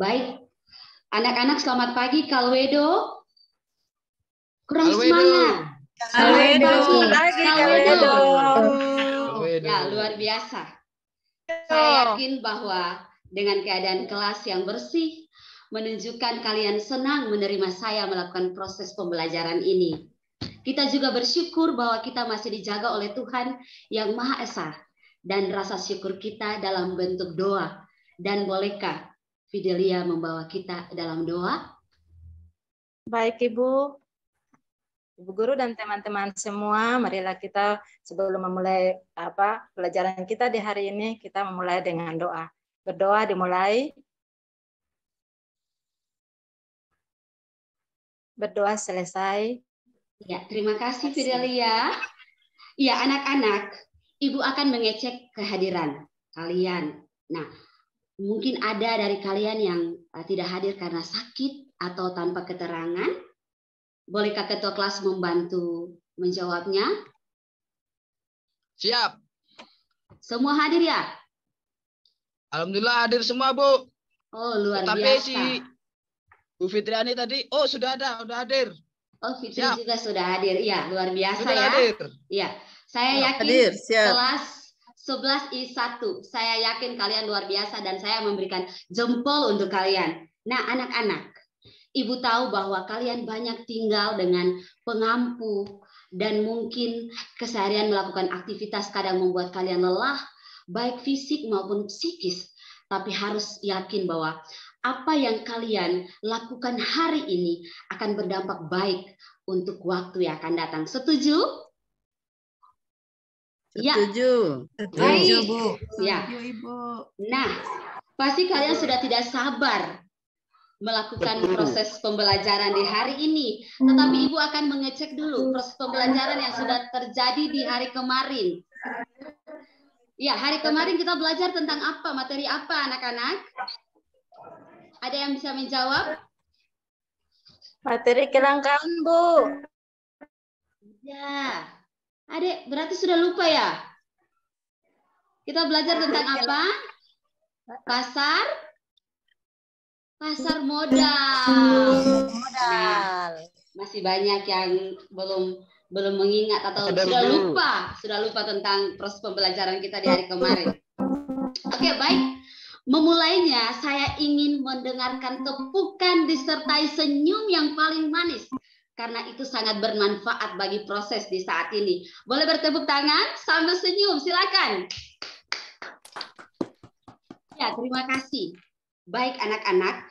Baik, anak-anak selamat pagi. Kalwedo, kurang Kalwedo. semangat. Kalwedo. Selamat pagi, Kalwedo. Kalwedo. Ya, luar biasa. Saya yakin bahwa dengan keadaan kelas yang bersih, menunjukkan kalian senang menerima saya melakukan proses pembelajaran ini. Kita juga bersyukur bahwa kita masih dijaga oleh Tuhan yang Maha Esa. Dan rasa syukur kita dalam bentuk doa. Dan bolehkah Fidelia membawa kita dalam doa? Baik Ibu. Ibu Guru dan teman-teman semua, marilah kita sebelum memulai pelajaran kita di hari ini, kita memulai dengan doa. Berdoa dimulai. Berdoa selesai. Ya, terima kasih Fidelia. Ya, anak-anak, Ibu akan mengecek kehadiran kalian. Nah, mungkin ada dari kalian yang tidak hadir karena sakit atau tanpa keterangan. Bolehkah ketua kelas membantu menjawabnya? Siap. Semua hadir ya? Alhamdulillah hadir semua, Bu. Oh, luar Tapi biasa. si Bu Fitriani tadi, sudah hadir. Oh, Fitri juga sudah hadir. Iya, luar biasa sudah ya. Hadir. Iya, saya yakin hadir, siap. kelas 11I1. Saya yakin kalian luar biasa dan saya memberikan jempol untuk kalian. Nah, anak-anak, Ibu tahu bahwa kalian banyak tinggal dengan pengampu dan mungkin keseharian melakukan aktivitas kadang membuat kalian lelah, baik fisik maupun psikis. Tapi harus yakin bahwa apa yang kalian lakukan hari ini akan berdampak baik untuk waktu yang akan datang. Setuju? Setuju. Ya. Baik. Bu. Ya. Setuju, Ibu. Nah, pasti kalian sudah tidak sabar melakukan proses pembelajaran di hari ini. Tetapi Ibu akan mengecek dulu proses pembelajaran yang sudah terjadi di hari kemarin. Ya, hari kemarin kita belajar tentang apa? Materi apa, anak-anak? Ada yang bisa menjawab? Materi kelangkaan, Bu. Ya. Adik, berarti sudah lupa ya? Kita belajar tentang apa? Pasar modal. Nah, masih banyak yang belum mengingat atau sudah lupa tentang proses pembelajaran kita di hari kemarin. Oke, baik. Memulainya, saya ingin mendengarkan tepukan disertai senyum yang paling manis. Karena itu sangat bermanfaat bagi proses di saat ini. Boleh bertepuk tangan sambil senyum, silakan. Ya, terima kasih. Baik anak-anak,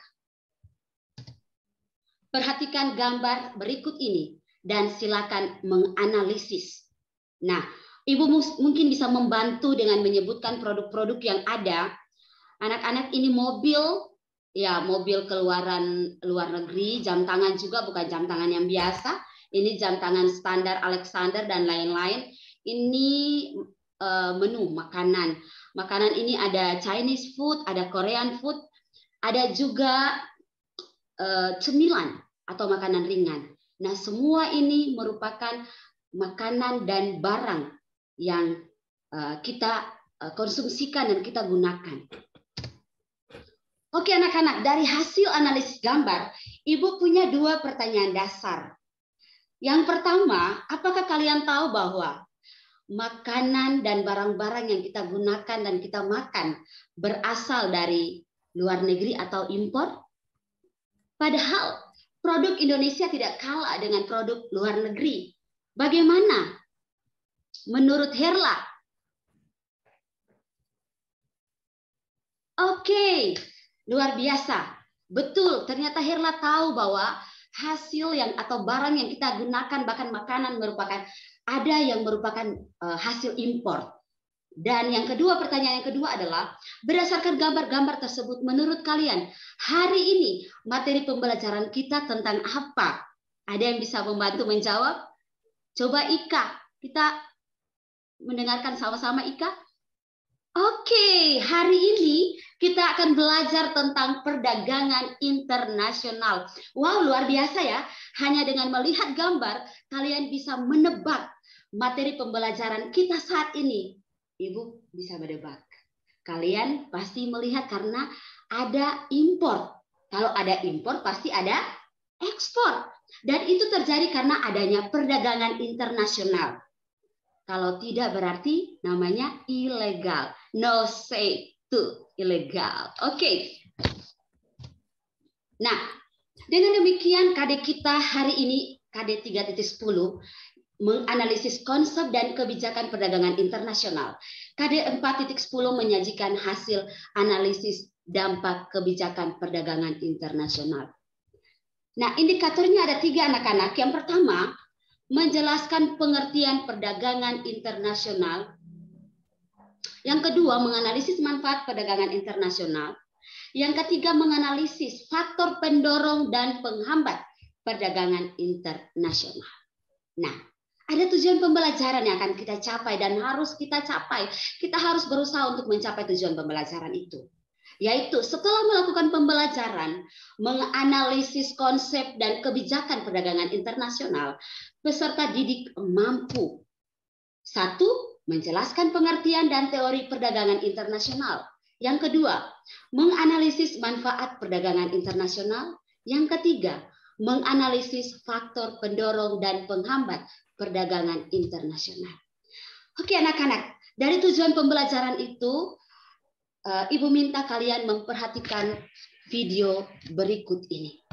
perhatikan gambar berikut ini dan silakan menganalisis. Nah, Ibu mungkin bisa membantu dengan menyebutkan produk-produk yang ada. Anak-anak, ini mobil, ya mobil keluaran luar negeri, jam tangan juga bukan jam tangan yang biasa. Ini jam tangan standar Alexander dan lain-lain. Ini menu makanan. Makanan ini ada Chinese food, ada Korean food, ada juga cemilan atau makanan ringan. Nah, semua ini merupakan makanan dan barang yang kita konsumsikan dan kita gunakan. Oke anak-anak, dari hasil analisis gambar, Ibu punya 2 pertanyaan dasar. Yang pertama, apakah kalian tahu bahwa makanan dan barang-barang yang kita gunakan dan kita makan berasal dari luar negeri atau impor? Padahal produk Indonesia tidak kalah dengan produk luar negeri. Bagaimana? Menurut Herla? Oke. Luar biasa. Betul, ternyata Herla tahu bahwa hasil yang atau barang yang kita gunakan, bahkan makanan merupakan ada yang merupakan hasil impor. Dan yang kedua, pertanyaan yang kedua adalah berdasarkan gambar-gambar tersebut, menurut kalian hari ini materi pembelajaran kita tentang apa? Ada yang bisa membantu menjawab? Coba Ika, kita mendengarkan sama-sama Ika. Oke, hari ini kita akan belajar tentang perdagangan internasional. Wow, luar biasa ya. Hanya dengan melihat gambar, kalian bisa menebak materi pembelajaran kita saat ini. Ibu bisa menebak. Kalian pasti melihat karena ada impor Kalau ada impor pasti ada ekspor. Dan itu terjadi karena adanya perdagangan internasional. Kalau tidak berarti namanya ilegal. No say to ilegal. Oke. Nah, dengan demikian KD kita hari ini, KD 3.10, menganalisis konsep dan kebijakan perdagangan internasional. KD 4.10 menyajikan hasil analisis dampak kebijakan perdagangan internasional. Nah, indikatornya ada 3 anak-anak. Yang pertama, menjelaskan pengertian perdagangan internasional. Yang kedua, menganalisis manfaat perdagangan internasional. Yang ketiga, menganalisis faktor pendorong dan penghambat perdagangan internasional. Nah, ada tujuan pembelajaran yang akan kita capai dan harus kita capai. Kita harus berusaha untuk mencapai tujuan pembelajaran itu. Yaitu setelah melakukan pembelajaran, menganalisis konsep dan kebijakan perdagangan internasional, peserta didik mampu. 1. Menjelaskan pengertian dan teori perdagangan internasional. Yang kedua, menganalisis manfaat perdagangan internasional. Yang ketiga, menganalisis faktor pendorong dan penghambat perdagangan internasional. Oke anak-anak, dari tujuan pembelajaran itu, Ibu minta kalian memperhatikan video berikut ini.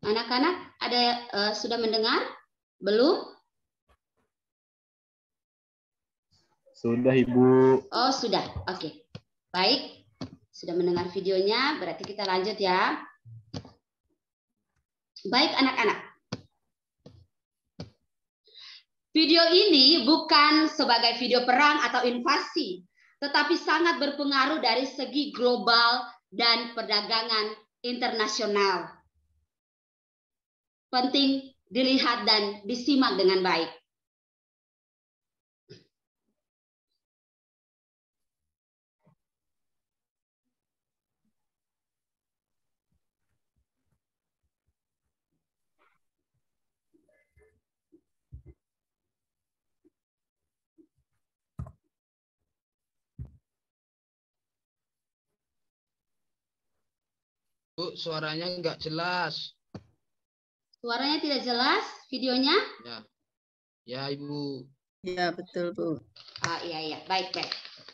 Anak-anak ada sudah mendengar? Belum? Sudah, Ibu. Oh, sudah. Oke. Baik. Sudah mendengar videonya, berarti kita lanjut ya. Baik, anak-anak. Video ini bukan sebagai video perang atau invasi, tetapi sangat berpengaruh dari segi global dan perdagangan internasional. Penting dilihat dan disimak dengan baik. Bu, suaranya nggak jelas. Suaranya tidak jelas videonya? Ya, ya Ibu. Ya, betul, Bu. Ah, iya, baik.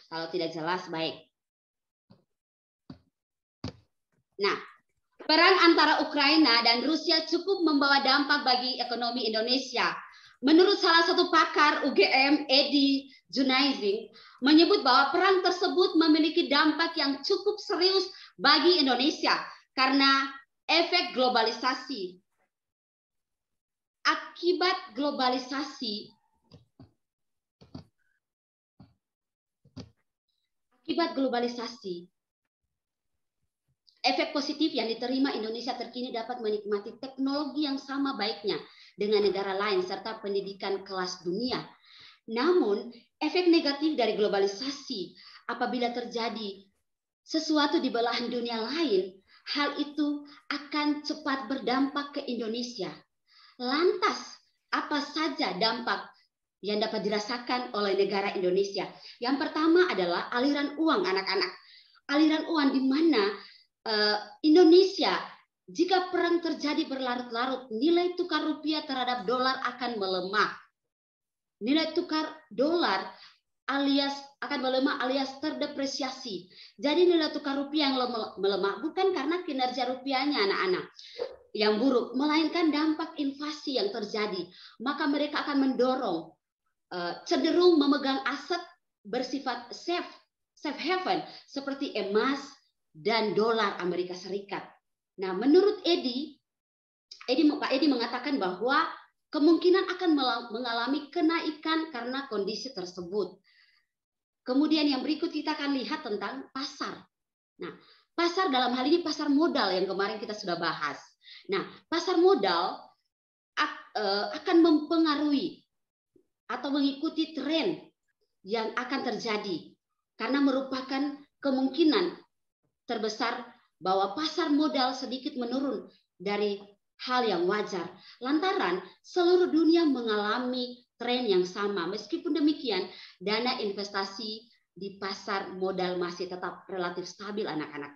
Kalau tidak jelas, baik. Nah, perang antara Ukraina dan Rusia cukup membawa dampak bagi ekonomi Indonesia. Menurut salah satu pakar UGM, Edi Junaizing, menyebut bahwa perang tersebut memiliki dampak yang cukup serius bagi Indonesia karena efek globalisasi. Akibat globalisasi, efek positif yang diterima Indonesia terkini dapat menikmati teknologi yang sama baiknya dengan negara lain serta pendidikan kelas dunia. Namun, efek negatif dari globalisasi apabila terjadi sesuatu di belahan dunia lain, hal itu akan cepat berdampak ke Indonesia. Lantas, apa saja dampak yang dapat dirasakan oleh negara Indonesia? Yang pertama adalah aliran uang, anak-anak. Aliran uang di mana Indonesia, jika perang terjadi berlarut-larut, nilai tukar rupiah terhadap dolar akan melemah. Nilai tukar dolar akan melemah alias terdepresiasi. Jadi nilai tukar rupiah yang melemah bukan karena kinerja rupiahnya anak-anak yang buruk, melainkan dampak inflasi yang terjadi. Maka mereka akan mendorong cenderung memegang aset bersifat safe haven seperti emas dan dolar Amerika Serikat. Nah, menurut Pak Edi mengatakan bahwa kemungkinan akan mengalami kenaikan karena kondisi tersebut. Kemudian yang berikut kita akan lihat tentang pasar. Nah, pasar dalam hal ini pasar modal yang kemarin kita sudah bahas. Nah, pasar modal akan mempengaruhi atau mengikuti tren yang akan terjadi karena merupakan kemungkinan terbesar bahwa pasar modal sedikit menurun dari hal yang wajar lantaran seluruh dunia mengalami tren yang sama. Meskipun demikian, dana investasi di pasar modal masih tetap relatif stabil anak-anak.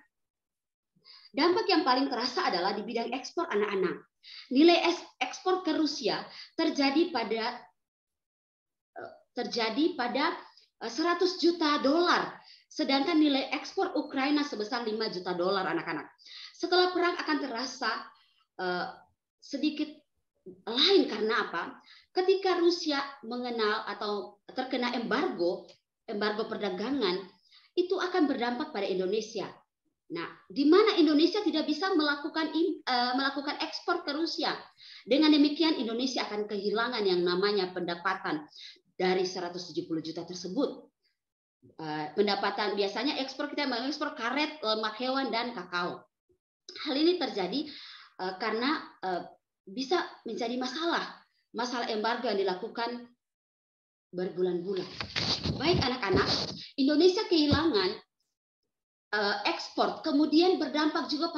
Dampak yang paling terasa adalah di bidang ekspor anak-anak. Nilai ekspor ke Rusia terjadi pada 100 juta dolar, sedangkan nilai ekspor Ukraina sebesar 5 juta dolar anak-anak. Setelah perang akan terasa sedikit lain karena apa? Ketika Rusia mengenal atau terkena embargo perdagangan, itu akan berdampak pada Indonesia. Nah, di mana Indonesia tidak bisa melakukan ekspor ke Rusia. Dengan demikian Indonesia akan kehilangan yang namanya pendapatan dari 170 juta tersebut. Pendapatan biasanya ekspor kita mengekspor karet, lemak hewan dan kakao. Hal ini terjadi karena bisa menjadi masalah embargo yang dilakukan berbulan-bulan. Baik anak-anak, Indonesia kehilangan ekspor, kemudian berdampak juga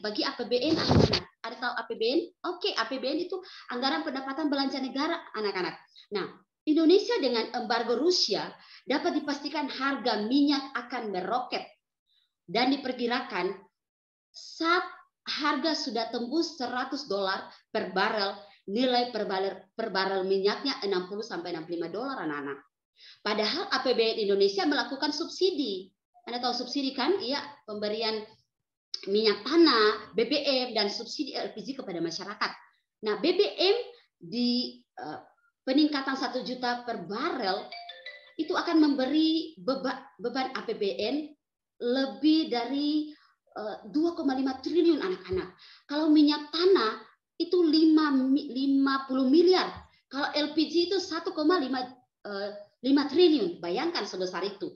bagi APBN anak-anak. Ada tahu APBN? Oke, APBN itu anggaran pendapatan belanja negara anak-anak. Nah, Indonesia dengan embargo Rusia dapat dipastikan harga minyak akan meroket dan diperkirakan saat harga sudah tembus 100 dolar per barel, nilai per barel minyaknya 60 sampai 65 dolar anak-anak. Padahal APBN Indonesia melakukan subsidi. Anda tahu subsidi kan? Iya, pemberian minyak tanah, BBM dan subsidi LPG kepada masyarakat. Nah, BBM di peningkatan 1 juta per barel itu akan memberi beban APBN lebih dari 2,5 triliun anak-anak. Kalau minyak tanah itu 50 miliar. Kalau LPG itu 1,5 triliun. Bayangkan sebesar itu.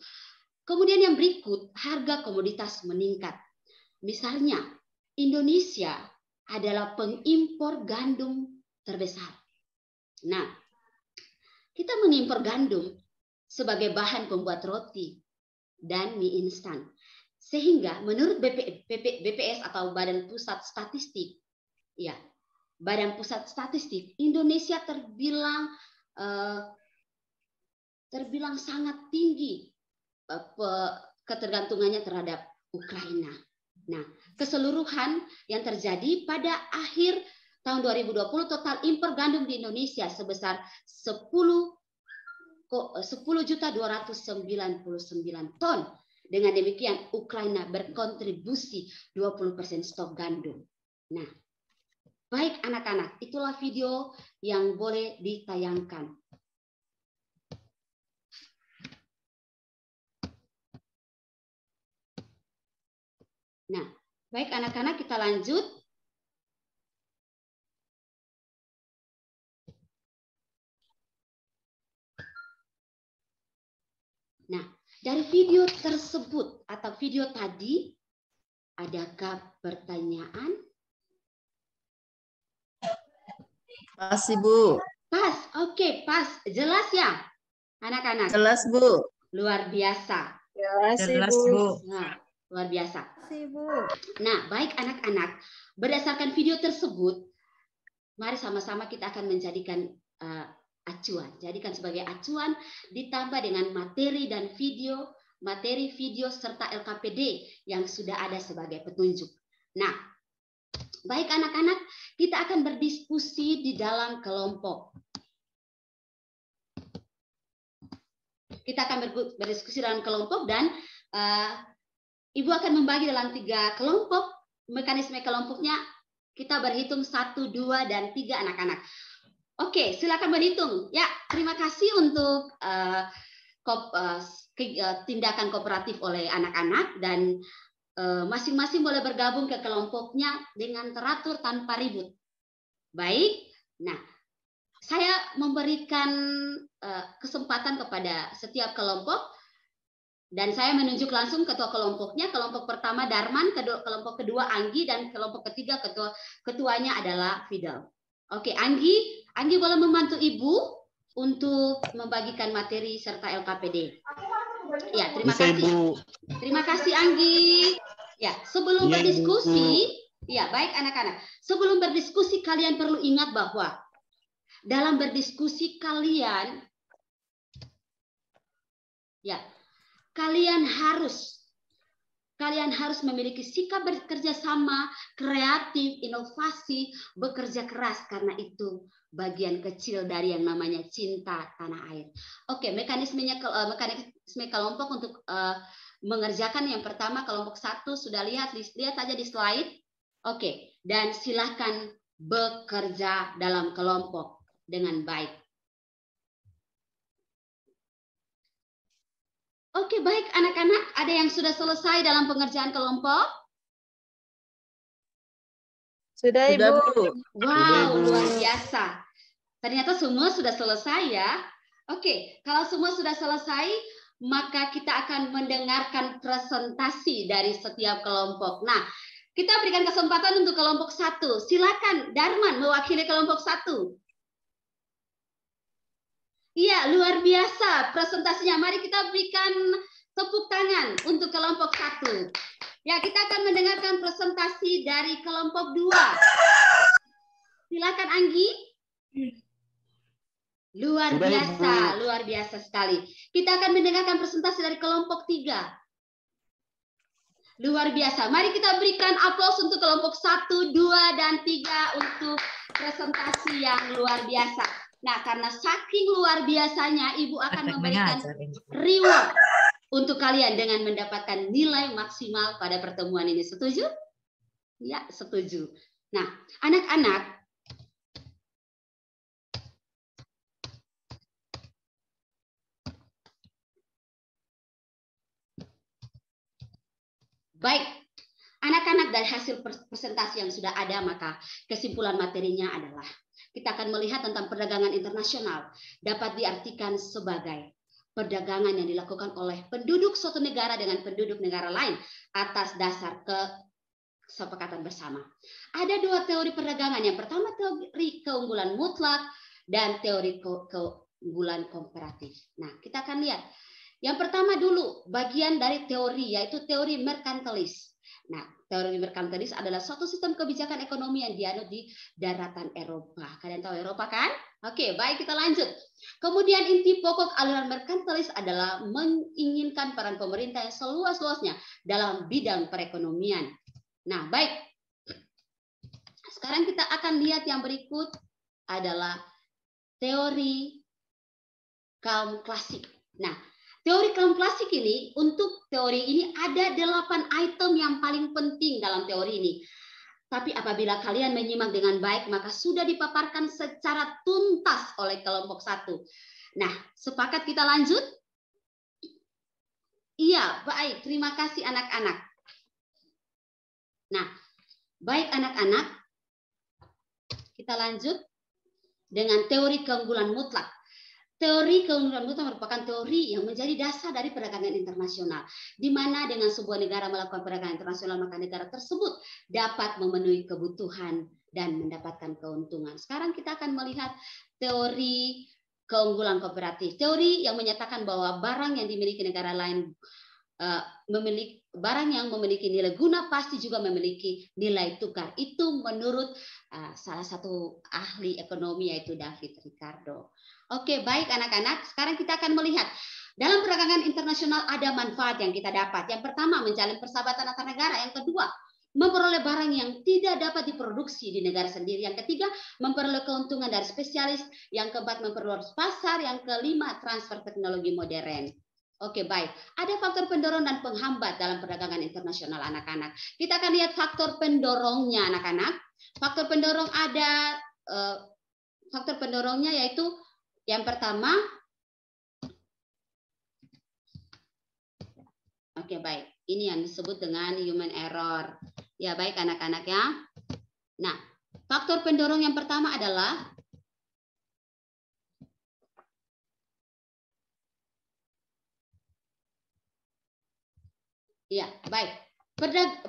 Kemudian yang berikut, harga komoditas meningkat. Misalnya, Indonesia adalah pengimpor gandum terbesar. Nah, kita mengimpor gandum sebagai bahan pembuat roti dan mie instan. Sehingga menurut BPS atau Badan Pusat Statistik, ya, Badan Pusat Statistik, Indonesia terbilang sangat tinggi ketergantungannya terhadap Ukraina. Nah, keseluruhan yang terjadi pada akhir tahun 2020 total impor gandum di Indonesia sebesar 10.299 ton. Dengan demikian Ukraina berkontribusi 20% stok gandum. Nah, baik anak-anak, itulah video yang boleh ditayangkan. Nah, baik anak-anak, kita lanjut. Nah, dari video tersebut atau video tadi, adakah pertanyaan? Pas, Ibu. Pas, oke, pas. Jelas ya, anak-anak? Jelas, Bu. Luar biasa. Jelas, Bu. Nah, luar biasa. Ibu. Nah, baik anak-anak, berdasarkan video tersebut, mari sama-sama kita akan menjadikan acuan. Jadikan sebagai acuan ditambah dengan materi video serta LKPD yang sudah ada sebagai petunjuk. Nah, baik anak-anak, kita akan berdiskusi di dalam kelompok. Kita akan berdiskusi dalam kelompok dan Ibu akan membagi dalam 3 kelompok. Mekanisme kelompoknya kita berhitung 1, 2, dan 3 anak-anak. Oke, silakan berhitung. Ya, terima kasih untuk tindakan kooperatif oleh anak-anak dan masing-masing boleh bergabung ke kelompoknya dengan teratur tanpa ribut. Baik. Nah, saya memberikan kesempatan kepada setiap kelompok dan saya menunjuk langsung ketua kelompoknya. Kelompok pertama Darman, kelompok kedua Anggi, dan kelompok ketiga ketuanya adalah Fidel. Oke, Anggi Anggi boleh membantu Ibu untuk membagikan materi serta LKPD. Ya, terima Bisa, kasih. Ibu. Terima kasih Anggi. Ya, sebelum Iya, berdiskusi, Ibu. ya baik anak-anak. Sebelum berdiskusi kalian perlu ingat bahwa dalam berdiskusi kalian kalian harus memiliki sikap bekerja sama, kreatif, inovasi, bekerja keras karena itu bagian kecil dari yang namanya cinta tanah air. Oke, mekanisme kelompok untuk mengerjakan yang pertama kelompok 1 sudah lihat aja di slide. Oke, dan silahkan bekerja dalam kelompok dengan baik. Oke, baik anak-anak, ada yang sudah selesai dalam pengerjaan kelompok? Sudah, Sudah, Ibu. Bu. Wow, Ibu. luar biasa. Ternyata semua sudah selesai ya. Oke, kalau semua sudah selesai, maka kita akan mendengarkan presentasi dari setiap kelompok. Nah, kita berikan kesempatan untuk kelompok 1. Silakan Darman mewakili kelompok 1. Iya, luar biasa presentasinya. Mari kita berikan tepuk tangan untuk kelompok 1. Ya, kita akan mendengarkan presentasi dari kelompok 2. Silakan Anggi. Luar biasa sekali. Kita akan mendengarkan presentasi dari kelompok 3. Luar biasa. Mari kita berikan aplaus untuk kelompok 1, 2, dan 3 untuk presentasi yang luar biasa. Nah, karena saking luar biasanya, Ibu akan memberikan reward untuk kalian dengan mendapatkan nilai maksimal pada pertemuan ini. Setuju? Ya, setuju. Nah, anak-anak, baik, anak-anak, dari hasil presentasi yang sudah ada, maka kesimpulan materinya adalah kita akan melihat tentang perdagangan internasional dapat diartikan sebagai perdagangan yang dilakukan oleh penduduk suatu negara dengan penduduk negara lain atas dasar kesepakatan bersama. Ada 2 teori perdagangan. Yang pertama teori keunggulan mutlak dan teori keunggulan komparatif. Nah, kita akan lihat. Yang pertama dulu, bagian dari teori, yaitu teori merkantilis. Nah, teori merkantilis adalah suatu sistem kebijakan ekonomi yang dianut di daratan Eropa. Kalian tahu Eropa kan? Oke, baik, kita lanjut. Kemudian inti pokok aliran merkantilis adalah menginginkan peran pemerintah yang seluas-luasnya dalam bidang perekonomian. Nah, baik. Sekarang kita akan lihat yang berikut adalah teori kaum klasik. Nah, teori kaum klasik ini, untuk teori ini ada 8 item yang paling penting dalam teori ini. Tapi apabila kalian menyimak dengan baik, maka sudah dipaparkan secara tuntas oleh kelompok 1. Nah, sepakat kita lanjut? Iya, baik. Terima kasih anak-anak. Nah, baik anak-anak, kita lanjut dengan teori keunggulan mutlak. Teori keunggulan mutlak merupakan teori yang menjadi dasar dari perdagangan internasional, di mana dengan sebuah negara melakukan perdagangan internasional, maka negara tersebut dapat memenuhi kebutuhan dan mendapatkan keuntungan. Sekarang kita akan melihat teori keunggulan kooperatif. Teori yang menyatakan bahwa barang yang dimiliki negara lain barang yang memiliki nilai guna pasti juga memiliki nilai tukar. Itu menurut salah satu ahli ekonomi, yaitu David Ricardo. Oke, baik anak-anak. Sekarang kita akan melihat dalam perdagangan internasional ada manfaat yang kita dapat. Yang pertama, menjalin persahabatan antar negara. Yang kedua, memperoleh barang yang tidak dapat diproduksi di negara sendiri. Yang ketiga, memperoleh keuntungan dari spesialis. Yang keempat, memperluas pasar. Yang kelima, transfer teknologi modern. Oke, baik. Ada faktor pendorong dan penghambat dalam perdagangan internasional, anak-anak. Kita akan lihat faktor pendorongnya, anak-anak. Faktor pendorong ada, faktor pendorongnya yaitu yang pertama, oke, baik. Ini yang disebut dengan human error. Ya, baik anak-anak ya. Nah, faktor pendorong yang pertama adalah ya, baik.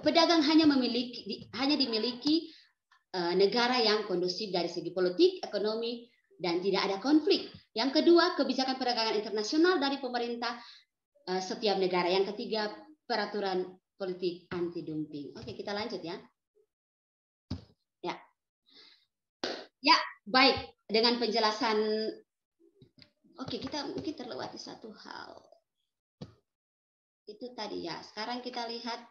Pedagang hanya dimiliki negara yang kondusif dari segi politik, ekonomi, dan tidak ada konflik. Yang kedua, kebijakan perdagangan internasional dari pemerintah setiap negara. Yang ketiga, peraturan politik anti dumping. Oke, kita lanjut ya. Ya, baik. Dengan penjelasan, oke, kita mungkin terlewati satu hal. Itu tadi ya. Sekarang kita lihat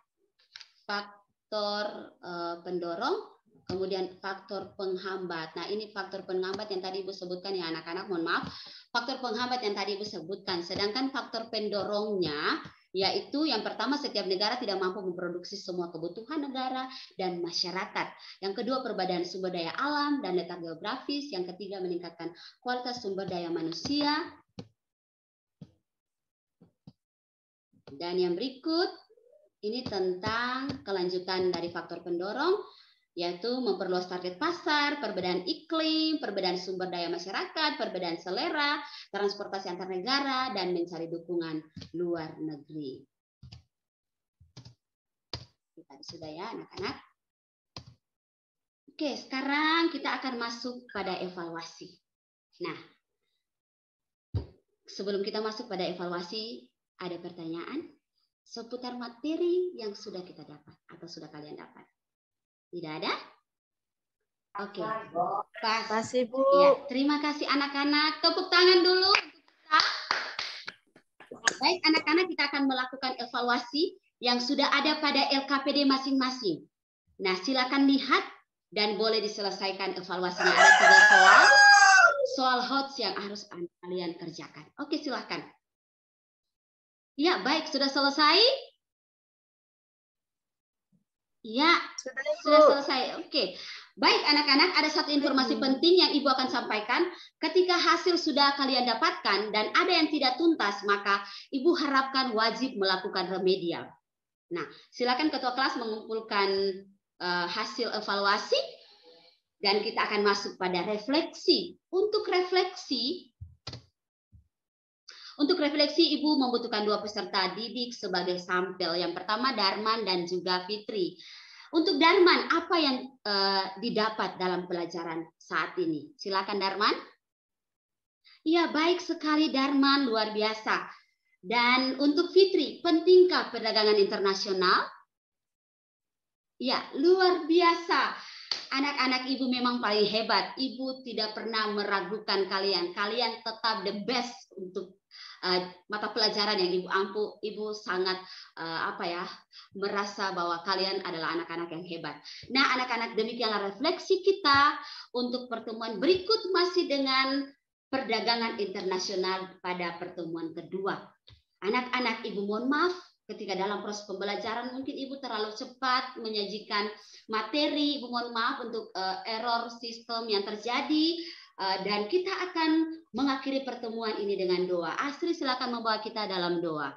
faktor pendorong. Kemudian faktor penghambat. Nah, ini faktor penghambat yang tadi Ibu sebutkan ya anak-anak, mohon maaf. Faktor penghambat yang tadi Ibu sebutkan. Sedangkan faktor pendorongnya yaitu yang pertama, setiap negara tidak mampu memproduksi semua kebutuhan negara dan masyarakat. Yang kedua, perbedaan sumber daya alam dan letak geografis. Yang ketiga, meningkatkan kualitas sumber daya manusia. Dan yang berikut ini tentang kelanjutan dari faktor pendorong, yaitu memperluas target pasar, perbedaan iklim, perbedaan sumber daya masyarakat, perbedaan selera, transportasi antar negara, dan mencari dukungan luar negeri. Tadi sudah ya anak-anak. Oke, sekarang kita akan masuk pada evaluasi. Nah, sebelum kita masuk pada evaluasi, ada pertanyaan seputar materi yang sudah kita dapat atau sudah kalian dapat. Tidak ada? Oke. Pas. Kasih, Bu. Ya, terima kasih anak-anak. Tepuk tangan dulu untuk kita. Baik, anak-anak, kita akan melakukan evaluasi yang sudah ada pada LKPD masing-masing. Nah, silakan lihat dan boleh diselesaikan evaluasinya. Ada 3 soal HOTS yang harus kalian kerjakan. Oke, silakan. Ya, baik, sudah selesai? Ya, sudah selesai. Oke. Baik anak-anak, ada satu informasi penting yang Ibu akan sampaikan. Ketika hasil sudah kalian dapatkan dan ada yang tidak tuntas, maka Ibu harapkan wajib melakukan remedial. Nah, silakan ketua kelas mengumpulkan hasil evaluasi dan kita akan masuk pada refleksi. Untuk refleksi, Ibu membutuhkan 2 peserta didik sebagai sampel. Yang pertama Darman dan juga Fitri. Untuk Darman, apa yang didapat dalam pelajaran saat ini? Silakan Darman. Iya, baik sekali Darman, luar biasa. Dan untuk Fitri, pentingkah perdagangan internasional? Ya, luar biasa. Anak-anak Ibu memang paling hebat. Ibu tidak pernah meragukan kalian. Kalian tetap the best untuk mata pelajaran yang Ibu ampu. Ibu sangat merasa bahwa kalian adalah anak-anak yang hebat. Nah, anak-anak, demikianlah refleksi kita untuk pertemuan berikut masih dengan perdagangan internasional pada pertemuan kedua. Anak-anak, Ibu mohon maaf ketika dalam proses pembelajaran mungkin Ibu terlalu cepat menyajikan materi. Ibu mohon maaf untuk error sistem yang terjadi. Dan kita akan mengakhiri pertemuan ini dengan doa. Astri, silakan membawa kita dalam doa.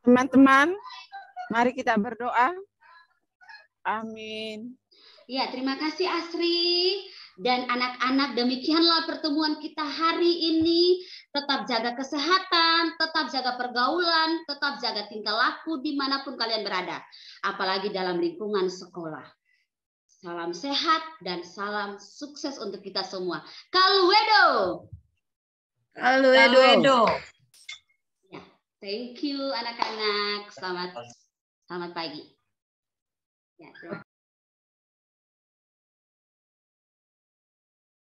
Teman-teman, mari kita berdoa. Amin. Ya, terima kasih Astri. Dan anak-anak, demikianlah pertemuan kita hari ini. Tetap jaga kesehatan, tetap jaga pergaulan, tetap jaga tingkah laku dimanapun kalian berada. Apalagi dalam lingkungan sekolah. Salam sehat dan salam sukses untuk kita semua. Kaluedo. Kaluedo. Ya, thank you anak-anak. Selamat pagi. Ya,